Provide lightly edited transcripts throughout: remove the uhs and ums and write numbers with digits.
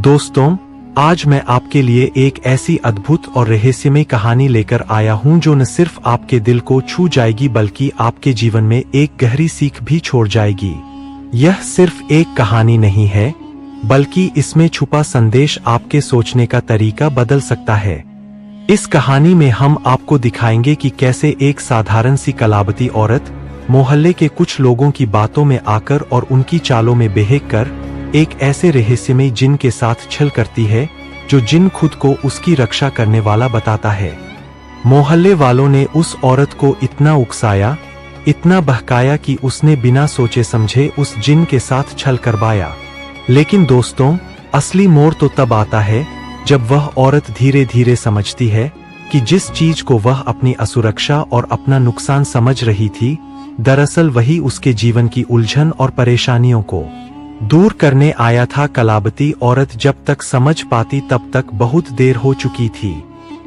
दोस्तों, आज मैं आपके लिए एक ऐसी अद्भुत और रहस्यमय कहानी लेकर आया हूं जो न सिर्फ आपके दिल को छू जाएगी बल्कि आपके जीवन में एक गहरी सीख भी छोड़ जाएगी। यह सिर्फ एक कहानी नहीं है, बल्कि इसमें छुपा संदेश आपके सोचने का तरीका बदल सकता है। इस कहानी में हम आपको दिखाएंगे कि कैसे एक साधारण सी कलावती औरत मोहल्ले के कुछ लोगों की बातों में आकर और उनकी चालों में बहक कर एक ऐसे रहस्यमय जिन के साथ छल करती है जो जिन खुद को उसकी रक्षा करने वाला बताता है। मोहल्ले वालों ने उस औरत को इतना उकसाया, इतना बहकाया कि उसने बिना सोचे समझे उस जिन के साथ छल करवाया। लेकिन दोस्तों, असली मोड़ तो तब आता है जब वह औरत धीरे धीरे समझती है कि जिस चीज को वह अपनी असुरक्षा और अपना नुकसान समझ रही थी, दरअसल वही उसके जीवन की उलझन और परेशानियों को दूर करने आया था। कलावती औरत जब तक समझ पाती तब तक बहुत देर हो चुकी थी।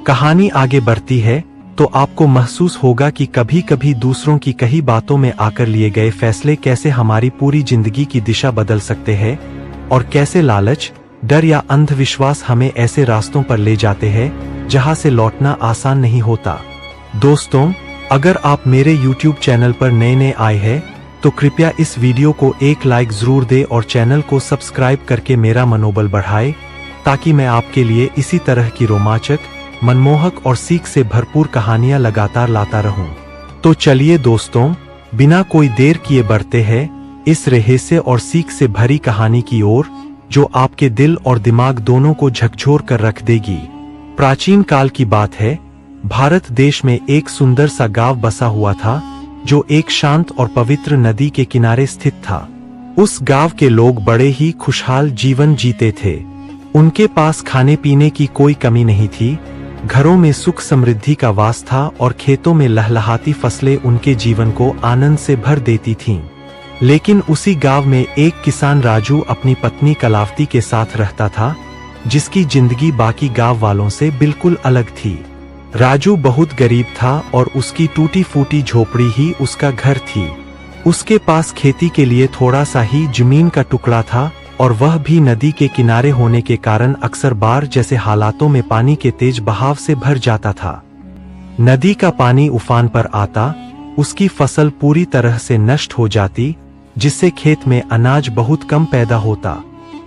कहानी आगे बढ़ती है तो आपको महसूस होगा कि कभी कभी दूसरों की कही बातों में आकर लिए गए फैसले कैसे हमारी पूरी जिंदगी की दिशा बदल सकते हैं और कैसे लालच, डर या अंधविश्वास हमें ऐसे रास्तों पर ले जाते हैं जहां से लौटना आसान नहीं होता। दोस्तों, अगर आप मेरे YouTube चैनल पर नए आए हैं तो कृपया इस वीडियो को एक लाइक जरूर दें और चैनल को सब्सक्राइब करके मेरा मनोबल बढ़ाएं, ताकि मैं आपके लिए इसी तरह की रोमांचक, मनमोहक और सीख से भरपूर कहानियां लगातार लाता रहूं। तो चलिए दोस्तों, बिना कोई देर किए बढ़ते हैं इस रहस्य और सीख से भरी कहानी की ओर, जो आपके दिल और दिमाग दोनों को झकझोर कर रख देगी। प्राचीन काल की बात है, भारत देश में एक सुंदर सा गांव बसा हुआ था जो एक शांत और पवित्र नदी के किनारे स्थित था। उस गांव के लोग बड़े ही खुशहाल जीवन जीते थे। उनके पास खाने पीने की कोई कमी नहीं थी, घरों में सुख समृद्धि का वास था और खेतों में लहलहाती फसलें उनके जीवन को आनंद से भर देती थीं। लेकिन उसी गांव में एक किसान राजू अपनी पत्नी कलावती के साथ रहता था, जिसकी जिंदगी बाकी गांव वालों से बिल्कुल अलग थी। राजू बहुत गरीब था और उसकी टूटी फूटी झोपड़ी ही उसका घर थी। उसके पास खेती के लिए थोड़ा सा ही जमीन का टुकड़ा था और वह भी नदी के किनारे होने के कारण अक्सर बाढ़ जैसे हालातों में पानी के तेज बहाव से भर जाता था। नदी का पानी उफान पर आता, उसकी फसल पूरी तरह से नष्ट हो जाती, जिससे खेत में अनाज बहुत कम पैदा होता।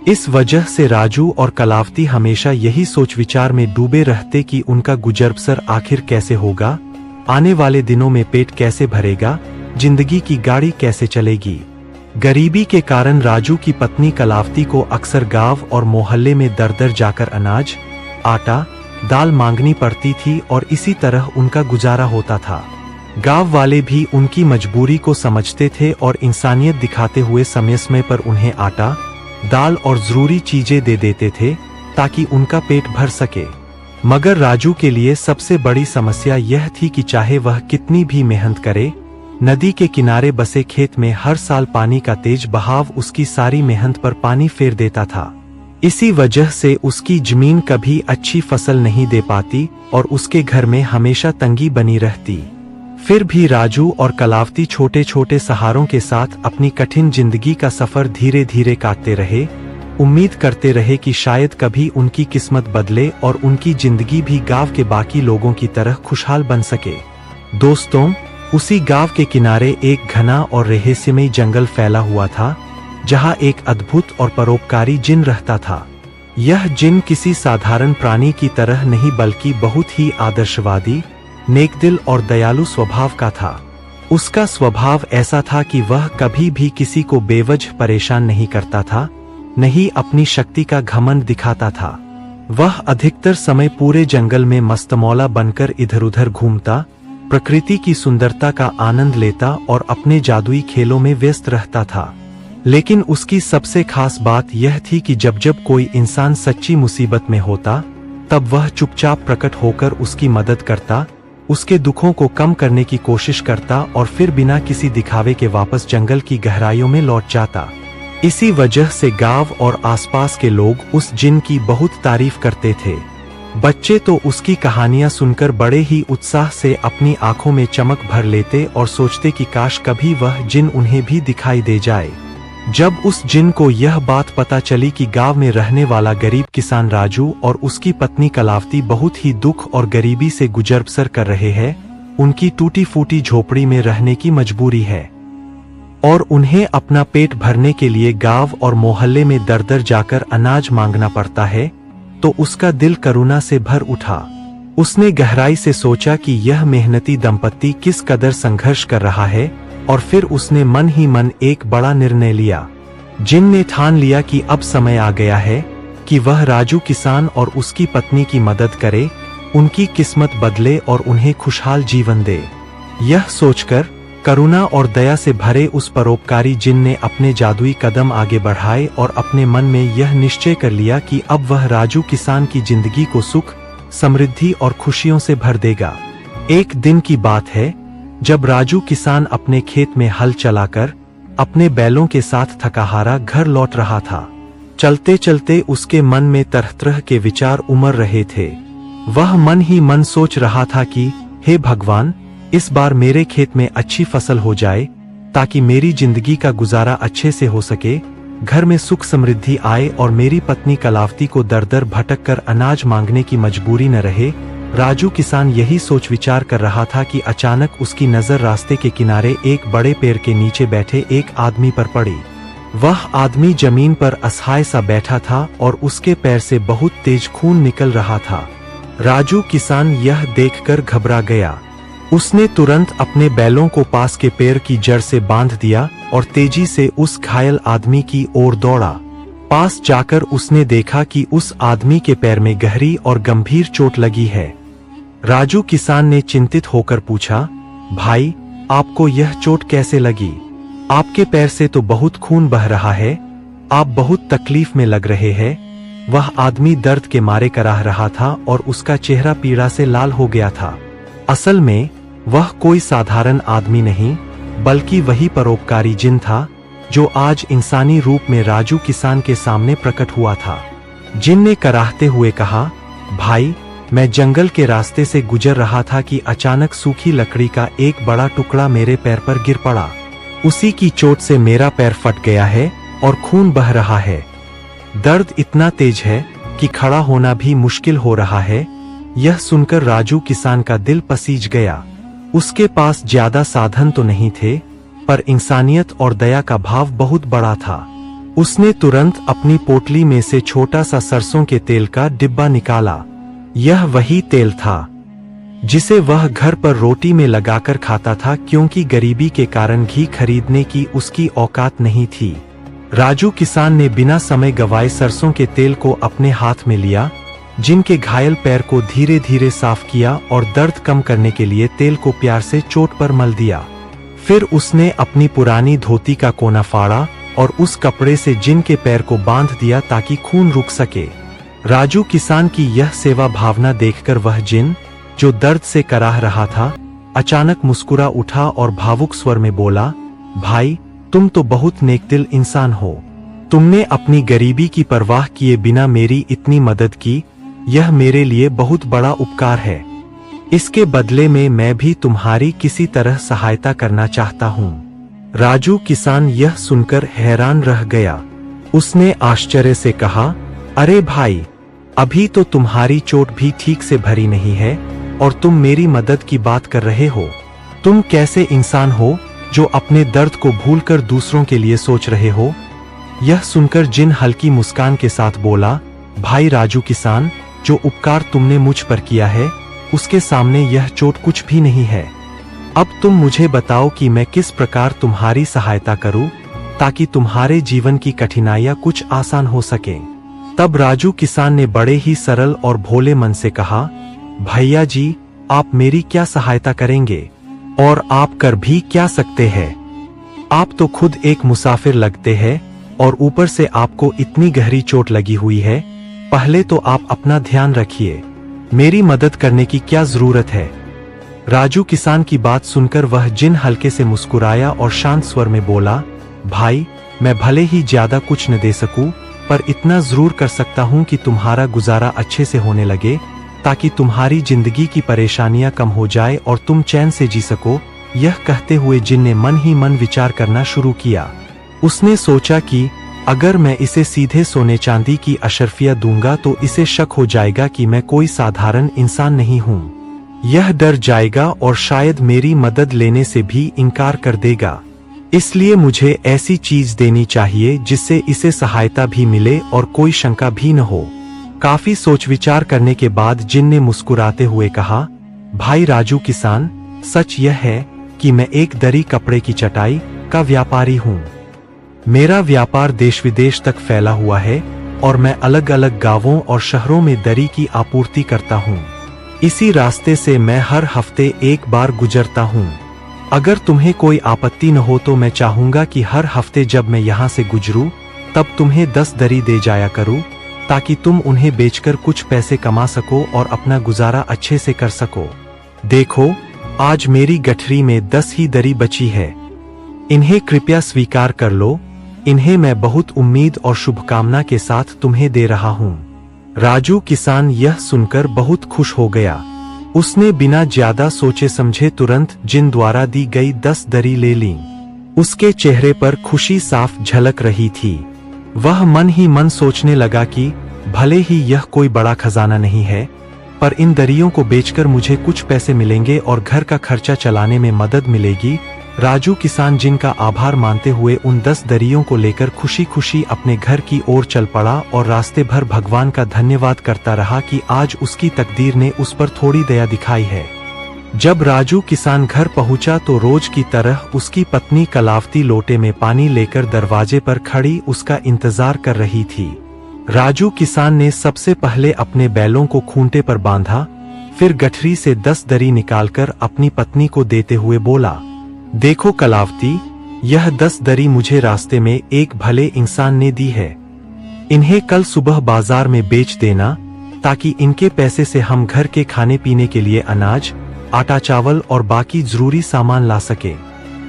इस वजह से राजू और कलावती हमेशा यही सोच विचार में डूबे रहते कि उनका गुजर बसर आखिर कैसे होगा, आने वाले दिनों में पेट कैसे भरेगा, जिंदगी की गाड़ी कैसे चलेगी। गरीबी के कारण राजू की पत्नी कलावती को अक्सर गांव और मोहल्ले में दर दर जाकर अनाज, आटा, दाल मांगनी पड़ती थी और इसी तरह उनका गुजारा होता था। गांव वाले भी उनकी मजबूरी को समझते थे और इंसानियत दिखाते हुए समय समय पर उन्हें आटा, दाल और जरूरी चीजें दे देते थे ताकि उनका पेट भर सके। मगर राजू के लिए सबसे बड़ी समस्या यह थी कि चाहे वह कितनी भी मेहनत करे, नदी के किनारे बसे खेत में हर साल पानी का तेज बहाव उसकी सारी मेहनत पर पानी फेर देता था। इसी वजह से उसकी जमीन कभी अच्छी फसल नहीं दे पाती और उसके घर में हमेशा तंगी बनी रहती। फिर भी राजू और कलावती छोटे छोटे सहारों के साथ अपनी कठिन जिंदगी का सफर धीरे धीरे काटते रहे, उम्मीद करते रहे कि शायद कभी उनकी किस्मत बदले और उनकी जिंदगी भी गांव के बाकी लोगों की तरह खुशहाल बन सके। दोस्तों, उसी गांव के किनारे एक घना और रहस्यमय जंगल फैला हुआ था, जहां एक अद्भुत और परोपकारी जिन रहता था। यह जिन किसी साधारण प्राणी की तरह नहीं बल्कि बहुत ही आदर्शवादी, नेकदिल और दयालु स्वभाव का था। उसका स्वभाव ऐसा था कि वह कभी भी किसी को बेवजह परेशान नहीं करता था, नहीं अपनी शक्ति का घमंड दिखाता था। वह अधिकतर समय पूरे जंगल में मस्तमौला बनकर इधर उधर घूमता, प्रकृति की सुंदरता का आनंद लेता और अपने जादुई खेलों में व्यस्त रहता था। लेकिन उसकी सबसे खास बात यह थी कि जब जब कोई इंसान सच्ची मुसीबत में होता, तब वह चुपचाप प्रकट होकर उसकी मदद करता, उसके दुखों को कम करने की कोशिश करता और फिर बिना किसी दिखावे के वापस जंगल की गहराइयों में लौट जाता। इसी वजह से गांव और आसपास के लोग उस जिन की बहुत तारीफ करते थे। बच्चे तो उसकी कहानियां सुनकर बड़े ही उत्साह से अपनी आंखों में चमक भर लेते और सोचते कि काश कभी वह जिन उन्हें भी दिखाई दे जाए। जब उस जिन को यह बात पता चली कि गांव में रहने वाला गरीब किसान राजू और उसकी पत्नी कलावती बहुत ही दुख और गरीबी से गुजर बसर कर रहे हैं, उनकी टूटी फूटी झोपड़ी में रहने की मजबूरी है और उन्हें अपना पेट भरने के लिए गांव और मोहल्ले में दर दर जाकर अनाज मांगना पड़ता है, तो उसका दिल करुणा से भर उठा। उसने गहराई से सोचा कि यह मेहनती दंपत्ति किस कदर संघर्ष कर रहा है और फिर उसने मन ही मन एक बड़ा निर्णय लिया। जिन ने ठान लिया कि अब समय आ गया है कि वह राजू किसान और उसकी पत्नी की मदद करे, उनकी किस्मत बदले और उन्हें खुशहाल जीवन दे। यह सोचकर करुणा और दया से भरे उस परोपकारी जिन ने अपने जादुई कदम आगे बढ़ाए और अपने मन में यह निश्चय कर लिया कि अब वह राजू किसान की जिंदगी को सुख, समृद्धि और खुशियों से भर देगा। एक दिन की बात है जब राजू किसान अपने खेत में हल चलाकर अपने बैलों के साथ थकाहारा घर लौट रहा था। चलते चलते उसके मन में तरह तरह के विचार उमड़ रहे थे। वह मन ही मन सोच रहा था कि हे भगवान, इस बार मेरे खेत में अच्छी फसल हो जाए ताकि मेरी जिंदगी का गुजारा अच्छे से हो सके, घर में सुख समृद्धि आए और मेरी पत्नी कलावती को दर दर भटक कर अनाज मांगने की मजबूरी न रहे। राजू किसान यही सोच विचार कर रहा था कि अचानक उसकी नजर रास्ते के किनारे एक बड़े पेड़ के नीचे बैठे एक आदमी पर पड़ी। वह आदमी जमीन पर असहाय सा बैठा था और उसके पैर से बहुत तेज खून निकल रहा था। राजू किसान यह देखकर घबरा गया। उसने तुरंत अपने बैलों को पास के पेड़ की जड़ से बांध दिया और तेजी से उस घायल आदमी की ओर दौड़ा। पास जाकर उसने देखा कि उस आदमी के पैर में गहरी और गंभीर चोट लगी है। राजू किसान ने चिंतित होकर पूछा, भाई, आपको यह चोट कैसे लगी? आपके पैर से तो बहुत खून बह रहा है, आप बहुत तकलीफ में लग रहे हैं। वह आदमी दर्द के मारे कराह रहा था और उसका चेहरा पीड़ा से लाल हो गया था। असल में वह कोई साधारण आदमी नहीं, बल्कि वही परोपकारी जिन था जो आज इंसानी रूप में राजू किसान के सामने प्रकट हुआ था। जिन ने कराहते हुए कहा, भाई, मैं जंगल के रास्ते से गुजर रहा था कि अचानक सूखी लकड़ी का एक बड़ा टुकड़ा मेरे पैर पर गिर पड़ा। उसी की चोट से मेरा पैर फट गया है और खून बह रहा है। दर्द इतना तेज है कि खड़ा होना भी मुश्किल हो रहा है। यह सुनकर राजू किसान का दिल पसीज गया। उसके पास ज्यादा साधन तो नहीं थे, पर इंसानियत और दया का भाव बहुत बड़ा था। उसने तुरंत अपनी पोटली में से छोटा सा सरसों के तेल का डिब्बा निकाला। यह वही तेल था जिसे वह घर पर रोटी में लगाकर खाता था, क्योंकि गरीबी के कारण घी खरीदने की उसकी औकात नहीं थी। राजू किसान ने बिना समय गवाए सरसों के तेल को अपने हाथ में लिया, जिनके घायल पैर को धीरे धीरे साफ किया और दर्द कम करने के लिए तेल को प्यार से चोट पर मल दिया। फिर उसने अपनी पुरानी धोती का कोना फाड़ा और उस कपड़े से जिन के पैर को बांध दिया ताकि खून रुक सके। राजू किसान की यह सेवा भावना देखकर वह जिन, जो दर्द से कराह रहा था, अचानक मुस्कुरा उठा और भावुक स्वर में बोला, भाई, तुम तो बहुत नेकदिल इंसान हो। तुमने अपनी गरीबी की परवाह किए बिना मेरी इतनी मदद की, यह मेरे लिए बहुत बड़ा उपकार है। इसके बदले में मैं भी तुम्हारी किसी तरह सहायता करना चाहता हूँ। राजू किसान यह सुनकर हैरान रह गया। उसने आश्चर्य से कहा, अरे भाई, अभी तो तुम्हारी चोट भी ठीक से भरी नहीं है और तुम मेरी मदद की बात कर रहे हो। तुम कैसे इंसान हो जो अपने दर्द को भूलकर दूसरों के लिए सोच रहे हो? यह सुनकर जिन हल्की मुस्कान के साथ बोला, भाई राजू किसान, जो उपकार तुमने मुझ पर किया है उसके सामने यह चोट कुछ भी नहीं है। अब तुम मुझे बताओ कि मैं किस प्रकार तुम्हारी सहायता करूं ताकि तुम्हारे जीवन की कठिनाइयां कुछ आसान हो सके। तब राजू किसान ने बड़े ही सरल और भोले मन से कहा, भैया जी, आप मेरी क्या सहायता करेंगे और आप कर भी क्या सकते हैं? आप तो खुद एक मुसाफिर लगते हैं और ऊपर से आपको इतनी गहरी चोट लगी हुई है। पहले तो आप अपना ध्यान रखिए, मेरी मदद करने की क्या जरूरत है? राजू किसान की बात सुनकर वह जिन हल्के से मुस्कुराया और शांत स्वर में बोला, भाई, मैं भले ही ज्यादा कुछ न दे सकूं, पर इतना जरूर कर सकता हूं कि तुम्हारा गुजारा अच्छे से होने लगे, ताकि तुम्हारी जिंदगी की परेशानियां कम हो जाए और तुम चैन से जी सको। यह कहते हुए जिन ने मन ही मन विचार करना शुरू किया। उसने सोचा कि अगर मैं इसे सीधे सोने चांदी की अशर्फिया दूंगा तो इसे शक हो जाएगा कि मैं कोई साधारण इंसान नहीं हूँ। यह डर जाएगा और शायद मेरी मदद लेने से भी इनकार कर देगा। इसलिए मुझे ऐसी चीज देनी चाहिए जिससे इसे सहायता भी मिले और कोई शंका भी न हो। काफी सोच विचार करने के बाद जिन ने मुस्कुराते हुए कहा, भाई राजू किसान, सच यह है कि मैं एक दरी कपड़े की चटाई का व्यापारी हूँ। मेरा व्यापार देश विदेश तक फैला हुआ है और मैं अलग अलग गांवों और शहरों में दरी की आपूर्ति करता हूँ। इसी रास्ते से मैं हर हफ्ते एक बार गुजरता हूँ। अगर तुम्हें कोई आपत्ति न हो तो मैं चाहूंगा कि हर हफ्ते जब मैं यहाँ से गुजरूं तब तुम्हें 10 दरी दे जाया करूं, ताकि तुम उन्हें बेचकर कुछ पैसे कमा सको और अपना गुजारा अच्छे से कर सको। देखो, आज मेरी गठरी में 10 ही दरी बची है। इन्हें कृपया स्वीकार कर लो। इन्हें मैं बहुत उम्मीद और शुभकामना के साथ तुम्हें दे रहा हूँ। राजू किसान यह सुनकर बहुत खुश हो गया। उसने बिना ज्यादा सोचे समझे तुरंत जिन द्वारा दी गई 10 दरी ले ली। उसके चेहरे पर खुशी साफ झलक रही थी। वह मन ही मन सोचने लगा कि भले ही यह कोई बड़ा खजाना नहीं है, पर इन दरियों को बेचकर मुझे कुछ पैसे मिलेंगे और घर का खर्चा चलाने में मदद मिलेगी। राजू किसान जिनका आभार मानते हुए उन 10 दरियों को लेकर खुशी खुशी अपने घर की ओर चल पड़ा और रास्ते भर भगवान का धन्यवाद करता रहा कि आज उसकी तकदीर ने उस पर थोड़ी दया दिखाई है। जब राजू किसान घर पहुंचा तो रोज की तरह उसकी पत्नी कलावती लोटे में पानी लेकर दरवाजे पर खड़ी उसका इंतजार कर रही थी। राजू किसान ने सबसे पहले अपने बैलों को खूंटे पर बांधा, फिर गठरी से 10 दरी निकालकर अपनी पत्नी को देते हुए बोला, देखो कलावती, यह 10 दरी मुझे रास्ते में एक भले इंसान ने दी है। इन्हें कल सुबह बाजार में बेच देना, ताकि इनके पैसे से हम घर के खाने पीने के लिए अनाज, आटा चावल और बाकी जरूरी सामान ला सके।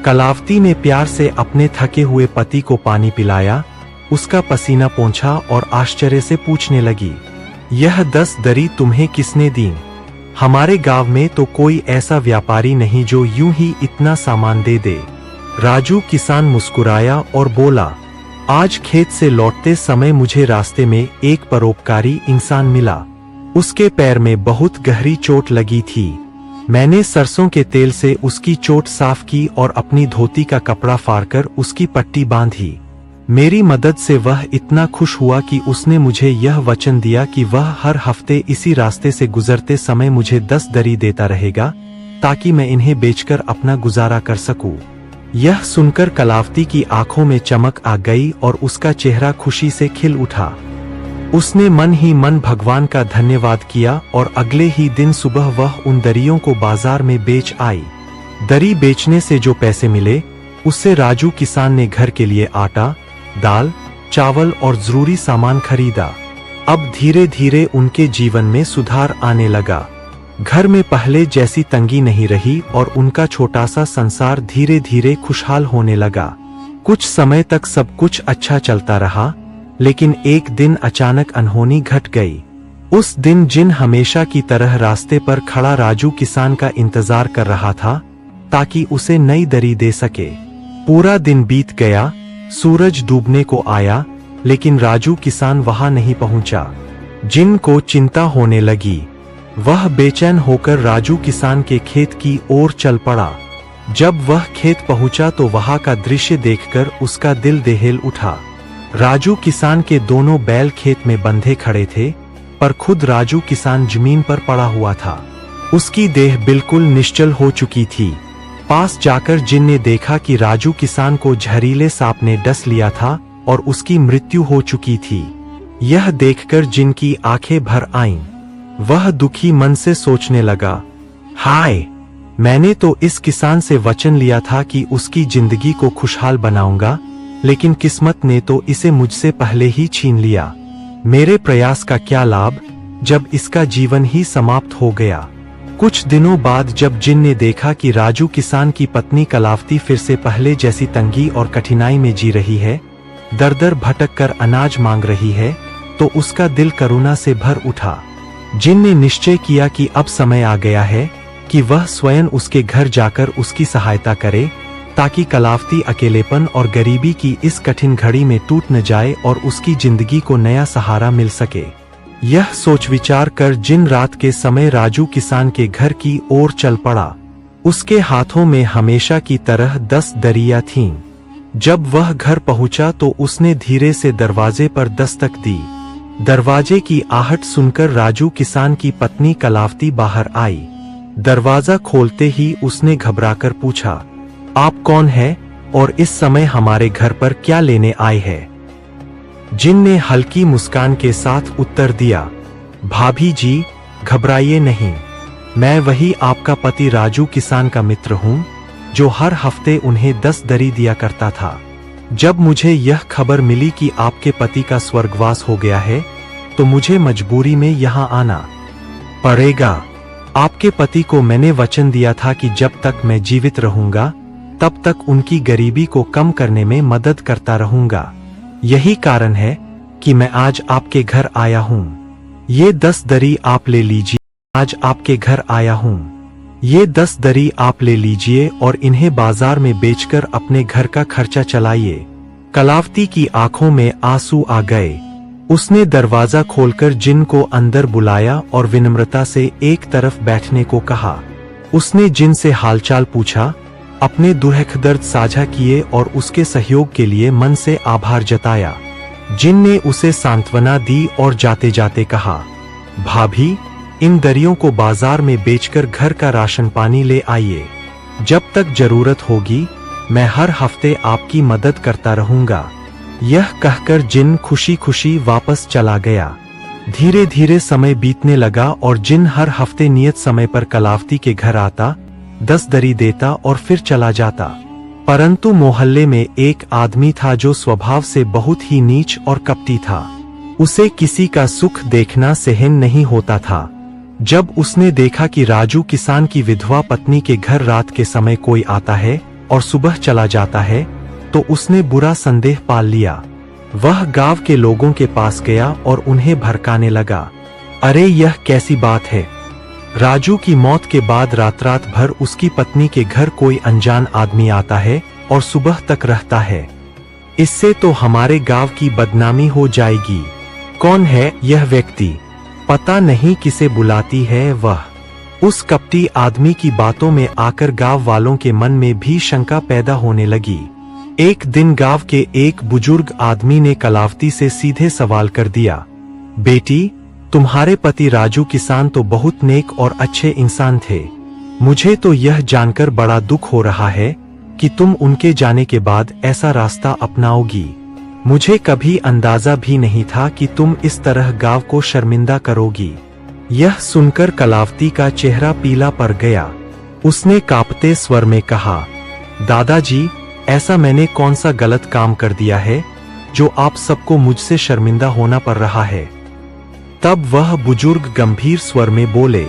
कलावती ने प्यार से अपने थके हुए पति को पानी पिलाया, उसका पसीना पोंछा और आश्चर्य से पूछने लगी, यह 10 दरी तुम्हें किसने दी? हमारे गांव में तो कोई ऐसा व्यापारी नहीं जो यूं ही इतना सामान दे दे। राजू किसान मुस्कुराया और बोला, आज खेत से लौटते समय मुझे रास्ते में एक परोपकारी इंसान मिला। उसके पैर में बहुत गहरी चोट लगी थी। मैंने सरसों के तेल से उसकी चोट साफ की और अपनी धोती का कपड़ा फाड़कर उसकी पट्टी बांधी। मेरी मदद से वह इतना खुश हुआ कि उसने मुझे यह वचन दिया कि वह हर हफ्ते इसी रास्ते से गुजरते समय मुझे 10 दरी देता रहेगा, ताकि मैं इन्हें बेचकर अपना गुजारा कर सकूं। यह सुनकर कलावती की आंखों में चमक आ गई और उसका चेहरा खुशी से खिल उठा। उसने मन ही मन भगवान का धन्यवाद किया और अगले ही दिन सुबह वह उन दरियों को बाजार में बेच आई। दरी बेचने से जो पैसे मिले, उससे राजू किसान ने घर के लिए आटा, दाल, चावल और जरूरी सामान खरीदा। अब धीरे धीरे उनके जीवन में सुधार आने लगा। घर में पहले जैसी तंगी नहीं रही और उनका छोटा सा संसार धीरे धीरे खुशहाल होने लगा। कुछ समय तक सब कुछ अच्छा चलता रहा, लेकिन एक दिन अचानक अनहोनी घट गई। उस दिन जिन हमेशा की तरह रास्ते पर खड़ा राजू किसान का इंतजार कर रहा था, ताकि उसे नई दरी दे सके। पूरा दिन बीत गया, सूरज डूबने को आया, लेकिन राजू किसान वहां नहीं पहुंचा। जिन को चिंता होने लगी। वह बेचैन होकर राजू किसान के खेत की ओर चल पड़ा। जब वह खेत पहुंचा तो वहां का दृश्य देखकर उसका दिल दहल उठा। राजू किसान के दोनों बैल खेत में बंधे खड़े थे, पर खुद राजू किसान जमीन पर पड़ा हुआ था। उसकी देह बिल्कुल निश्चल हो चुकी थी। पास जाकर जिन ने देखा कि राजू किसान को जहरीले सांप ने डस लिया था और उसकी मृत्यु हो चुकी थी। यह देखकर जिन की आंखें भर आईं। वह दुखी मन से सोचने लगा, हाय, मैंने तो इस किसान से वचन लिया था कि उसकी जिंदगी को खुशहाल बनाऊंगा, लेकिन किस्मत ने तो इसे मुझसे पहले ही छीन लिया। मेरे प्रयास का क्या लाभ, जब इसका जीवन ही समाप्त हो गया। कुछ दिनों बाद जब जिन ने देखा कि राजू किसान की पत्नी कलावती फिर से पहले जैसी तंगी और कठिनाई में जी रही है, दर दर भटक कर अनाज मांग रही है, तो उसका दिल करुणा से भर उठा। जिन ने निश्चय किया कि अब समय आ गया है कि वह स्वयं उसके घर जाकर उसकी सहायता करे। ताकि कलावती अकेलेपन और गरीबी की इस कठिन घड़ी में टूट न जाए और उसकी जिंदगी को नया सहारा मिल सके। यह सोच विचार कर जिन रात के समय राजू किसान के घर की ओर चल पड़ा। उसके हाथों में हमेशा की तरह 10 दरिया थीं। जब वह घर पहुंचा तो उसने धीरे से दरवाजे पर दस्तक दी। दरवाजे की आहट सुनकर राजू किसान की पत्नी कलावती बाहर आई। दरवाजा खोलते ही उसने घबराकर पूछा, आप कौन हैं और इस समय हमारे घर पर क्या लेने आए हैं? जिन ने हल्की मुस्कान के साथ उत्तर दिया, भाभी जी घबराइए नहीं, मैं वही आपका पति राजू किसान का मित्र हूं जो हर हफ्ते उन्हें 10 दरी दिया करता था। जब मुझे यह खबर मिली कि आपके पति का स्वर्गवास हो गया है तो मुझे मजबूरी में यहाँ आना पड़ेगा। आपके पति को मैंने वचन दिया था कि जब तक मैं जीवित रहूंगा तब तक उनकी गरीबी को कम करने में मदद करता रहूंगा। यही कारण है कि मैं आज आपके घर आया हूँ। ये 10 दरी आप ले लीजिए। आज आपके घर आया हूँ, ये 10 दरी आप ले लीजिए और इन्हें बाजार में बेचकर अपने घर का खर्चा चलाइए। कलावती की आंखों में आंसू आ गए। उसने दरवाजा खोलकर जिन को अंदर बुलाया और विनम्रता से एक तरफ बैठने को कहा। उसने जिन से हालचाल पूछा, अपने दुख दर्द साझा किए और उसके सहयोग के लिए मन से आभार जताया। जिन ने उसे सांत्वना दी और जाते जाते कहा, भाभी इन दरियों को बाजार में बेचकर घर का राशन पानी ले आइए। जब तक जरूरत होगी मैं हर हफ्ते आपकी मदद करता रहूंगा। यह कहकर जिन खुशी खुशी वापस चला गया। धीरे धीरे समय बीतने लगा और जिन हर हफ्ते नियत समय पर कलावती के घर आता, 10 दरी देता और फिर चला जाता। परंतु मोहल्ले में एक आदमी था जो स्वभाव से बहुत ही नीच और कपटी था। उसे किसी का सुख देखना सहन नहीं होता था। जब उसने देखा कि राजू किसान की विधवा पत्नी के घर रात के समय कोई आता है और सुबह चला जाता है तो उसने बुरा संदेह पाल लिया। वह गांव के लोगों के पास गया और उन्हें भड़काने लगा, अरे यह कैसी बात है? राजू की मौत के बाद रात रात भर उसकी पत्नी के घर कोई अनजान आदमी आता है और सुबह तक रहता है। इससे तो हमारे गांव की बदनामी हो जाएगी। कौन है यह व्यक्ति? पता नहीं किसे बुलाती है वह। उस कपटी आदमी की बातों में आकर गांव वालों के मन में भी शंका पैदा होने लगी। एक दिन गांव के एक बुजुर्ग आदमी ने कलावती से सीधे सवाल कर दिया, बेटी तुम्हारे पति राजू किसान तो बहुत नेक और अच्छे इंसान थे। मुझे तो यह जानकर बड़ा दुख हो रहा है कि तुम उनके जाने के बाद ऐसा रास्ता अपनाओगी। मुझे कभी अंदाजा भी नहीं था कि तुम इस तरह गांव को शर्मिंदा करोगी। यह सुनकर कलावती का चेहरा पीला पड़ गया। उसने कांपते स्वर में कहा, दादाजी ऐसा मैंने कौन सा गलत काम कर दिया है जो आप सबको मुझसे शर्मिंदा होना पड़ रहा है? तब वह बुजुर्ग गंभीर स्वर में बोले,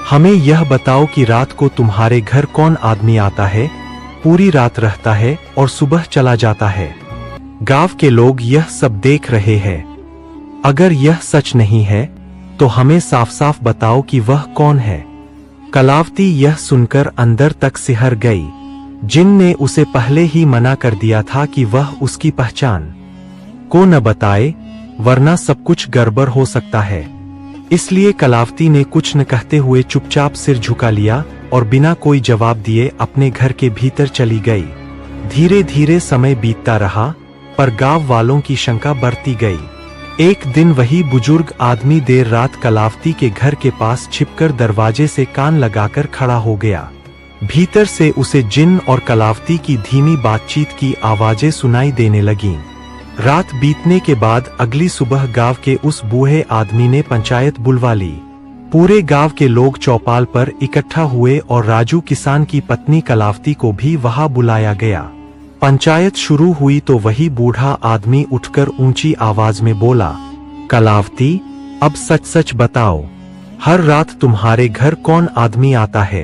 हमें यह बताओ कि रात को तुम्हारे घर कौन आदमी आता है, पूरी रात रहता है और सुबह चला जाता है? गांव के लोग यह सब देख रहे हैं। अगर यह सच नहीं है तो हमें साफ साफ बताओ कि वह कौन है। कलावती यह सुनकर अंदर तक सिहर गई। जिन ने उसे पहले ही मना कर दिया था कि वह उसकी पहचान को न बताए वरना सब कुछ गड़बड़ हो सकता है। इसलिए कलावती ने कुछ न कहते हुए चुपचाप सिर झुका लिया और बिना कोई जवाब दिए अपने घर के भीतर चली गई। धीरे धीरे समय बीतता रहा पर गांव वालों की शंका बढ़ती गई। एक दिन वही बुजुर्ग आदमी देर रात कलावती के घर के पास छिपकर दरवाजे से कान लगाकर खड़ा हो गया। भीतर से उसे जिन और कलावती की धीमी बातचीत की आवाजें सुनाई देने लगीं। रात बीतने के बाद अगली सुबह गांव के उस बूढ़े आदमी ने पंचायत बुलवा ली। पूरे गांव के लोग चौपाल पर इकट्ठा हुए और राजू किसान की पत्नी कलावती को भी वहां बुलाया गया। पंचायत शुरू हुई तो वही बूढ़ा आदमी उठकर ऊंची आवाज में बोला, कलावती अब सच सच बताओ, हर रात तुम्हारे घर कौन आदमी आता है?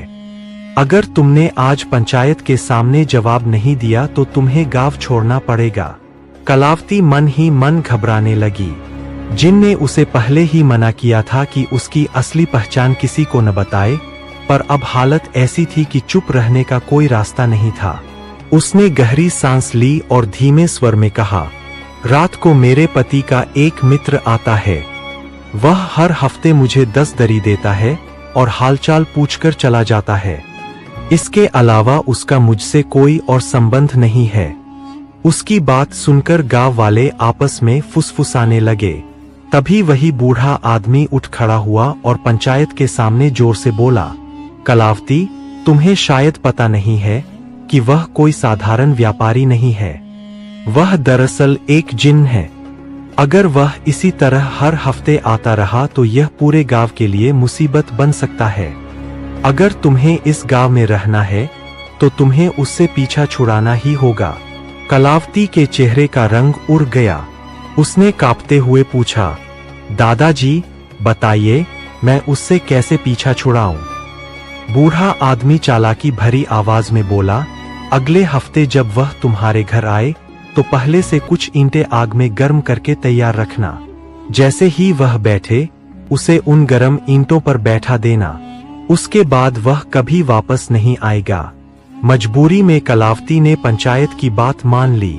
अगर तुमने आज पंचायत के सामने जवाब नहीं दिया तो तुम्हें गांव छोड़ना पड़ेगा। कलावती मन ही मन घबराने लगी। जिन ने उसे पहले ही मना किया था कि उसकी असली पहचान किसी को न बताए, पर अब हालत ऐसी थी कि चुप रहने का कोई रास्ता नहीं था। उसने गहरी सांस ली और धीमे स्वर में कहा, रात को मेरे पति का एक मित्र आता है। वह हर हफ्ते मुझे 10 दरी देता है और हालचाल पूछकर चला जाता है। इसके अलावा उसका मुझसे कोई और संबंध नहीं है। उसकी बात सुनकर गांव वाले आपस में फुसफुसाने लगे। तभी वही बूढ़ा आदमी उठ खड़ा हुआ और पंचायत के सामने जोर से बोला, कलावती, तुम्हें शायद पता नहीं है कि वह कोई साधारण व्यापारी नहीं है। वह दरअसल एक जिन्न है। अगर वह इसी तरह हर हफ्ते आता रहा तो यह पूरे गांव के लिए मुसीबत बन सकता है। अगर तुम्हें इस गांव में रहना है तो तुम्हें उससे पीछा छुड़ाना ही होगा। कलावती के चेहरे का रंग उड़ गया। उसने कांपते हुए पूछा, दादाजी बताइए, मैं उससे कैसे पीछा छुड़ाऊं? बूढ़ा आदमी चालाकी भरी आवाज में बोला, अगले हफ्ते जब वह तुम्हारे घर आए तो पहले से कुछ ईंटें आग में गर्म करके तैयार रखना। जैसे ही वह बैठे उसे उन गर्म ईंटों पर बैठा देना। उसके बाद वह कभी वापस नहीं आएगा। मजबूरी में कलावती ने पंचायत की बात मान ली।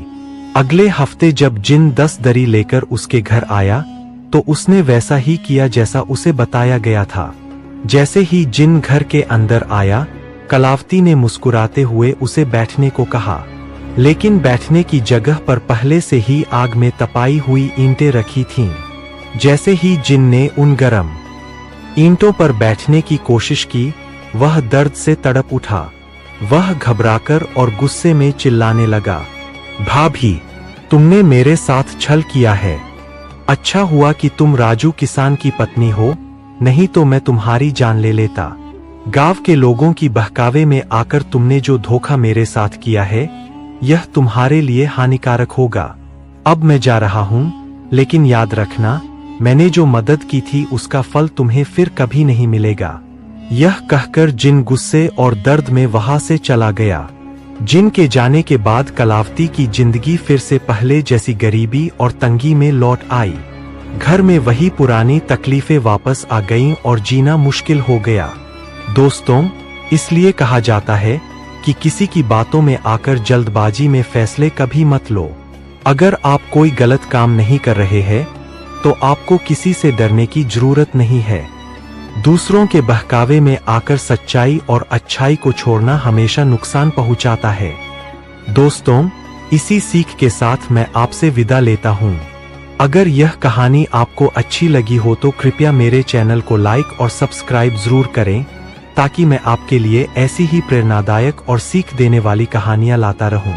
अगले हफ्ते जब जिन 10 दरी लेकर उसके घर आया तो उसने वैसा ही किया जैसा उसे बताया गया था। जैसे ही जिन घर के अंदर आया, कलावती ने मुस्कुराते हुए उसे बैठने को कहा, लेकिन बैठने की जगह पर पहले से ही आग में तपाई हुई ईंटें रखी थीं। जैसे ही जिन ने उन गरम ईंटों पर बैठने की कोशिश की, वह दर्द से तड़प उठा। वह घबराकर और गुस्से में चिल्लाने लगा, भाभी, तुमने मेरे साथ छल किया है। अच्छा हुआ कि तुम राजू किसान की पत्नी हो, नहीं तो मैं तुम्हारी जान ले लेता। गांव के लोगों की बहकावे में आकर तुमने जो धोखा मेरे साथ किया है, यह तुम्हारे लिए हानिकारक होगा। अब मैं जा रहा हूं, लेकिन याद रखना, मैंने जो मदद की थी उसका फल तुम्हें फिर कभी नहीं मिलेगा। यह कहकर जिन गुस्से और दर्द में वहां से चला गया। जिन के जाने के बाद कलावती की जिंदगी फिर से पहले जैसी गरीबी और तंगी में लौट आई। घर में वही पुरानी तकलीफें वापस आ गईं और जीना मुश्किल हो गया। दोस्तों, इसलिए कहा जाता है कि किसी की बातों में आकर जल्दबाजी में फैसले कभी मत लो। अगर आप कोई गलत काम नहीं कर रहे हैं तो आपको किसी से डरने की जरूरत नहीं है। दूसरों के बहकावे में आकर सच्चाई और अच्छाई को छोड़ना हमेशा नुकसान पहुंचाता है। दोस्तों, इसी सीख के साथ मैं आपसे विदा लेता हूं। अगर यह कहानी आपको अच्छी लगी हो तो कृपया मेरे चैनल को लाइक और सब्सक्राइब जरूर करें, ताकि मैं आपके लिए ऐसी ही प्रेरणादायक और सीख देने वाली कहानियां लाता रहूं।